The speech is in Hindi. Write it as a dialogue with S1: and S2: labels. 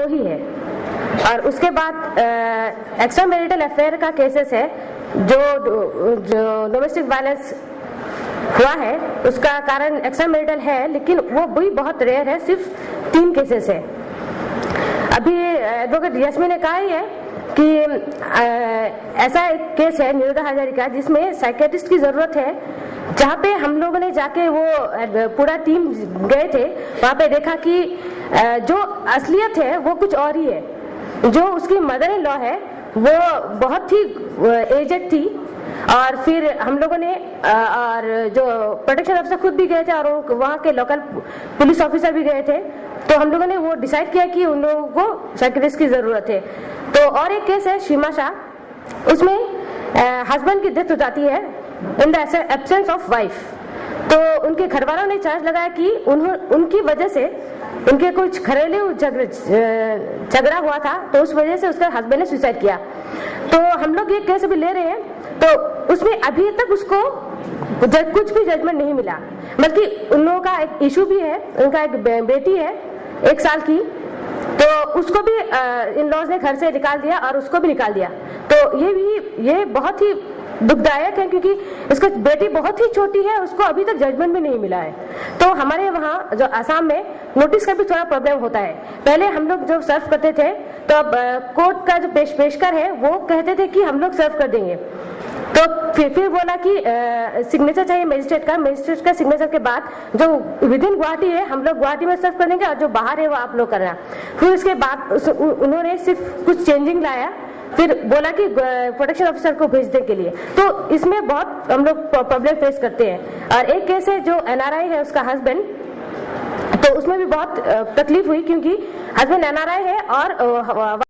S1: 2 ही है। और उसके बाद एक्स्ट्रा मैरिटल अफेयर का केसेस है, जो डोमेस्टिक वायलेंस हुआ है उसका कारण एक्स्ट्रा मैरिटल है, लेकिन वो भी बहुत रेयर है, सिर्फ 3 केसेस है। अभी एडवोकेट यस्मी ने कहा ही है कि ऐसा एक केस है निरोधा हजारिका जिसमें साइकेट्रिस्ट की जरूरत है, जहाँ पे हम लोगों ने जाके वो पूरा टीम गए थे, वहाँ पे देखा कि जो असलियत है वो कुछ और ही है। जो उसकी मदर इन लॉ है वो बहुत ही एजेड थी, और फिर हम लोगों ने और जो प्रोटेक्शन ऑफिसर खुद भी गए थे और वहाँ के लोकल पुलिस ऑफिसर भी गए थे, तो हम लोगों ने वो डिसाइड किया कि उन लोगों को साइकियाट्रिस्ट की जरूरत है। तो और एक केस है सीमा शाह, उसमें हस्बैंड की डेथ हो जाती है in the absence of wife. तो उनके घर वालों ने चार्ज लगाया कि उनकी वजह से उनके कुछ घरेलू झगड़ा हुआ था, तो उस वजह से उसका हस्बैंड ने सुसाइड किया। तो हम लोग ये केस अभी ले रहे हैं, तो उसमें अभी तक उसको कुछ भी जजमेंट नहीं मिला, बल्कि उन लोगों का एक इशू भी है, उनका एक बेटी है 1 साल की, तो उसको भी इन लॉज ने घर से निकाल दिया और उसको भी निकाल दिया। तो ये बहुत ही दुखदायक है, क्योंकि उसकी बेटी बहुत ही छोटी है, उसको अभी तक जजमेंट भी नहीं मिला है। तो हमारे वहाँ जो आसाम में नोटिस का भी थोड़ा प्रॉब्लम होता है। पहले हम लोग जब सर्व करते थे तो अब कोर्ट का जो पेशकर है वो कहते थे कि हम लोग सर्व कर देंगे, तो फिर बोला कि सिग्नेचर चाहिए मजिस्ट्रेट का सिग्नेचर के बाद जो विद इन गुवाहाटी है हम लोग गुवाहाटी में सर्व कर देंगे, और जो बाहर है वो आप लोग करना। फिर उसके बाद उन्होंने सिर्फ कुछ चेंजिंग लाया, फिर बोला कि प्रोटेक्शन ऑफिसर को भेजने के लिए। तो इसमें बहुत हम लोग प्रॉब्लम फेस करते हैं। और एक केस है जो NRI है, उसका हस्बैंड, तो उसमें भी बहुत तकलीफ हुई, क्योंकि हस्बैंड NRI है और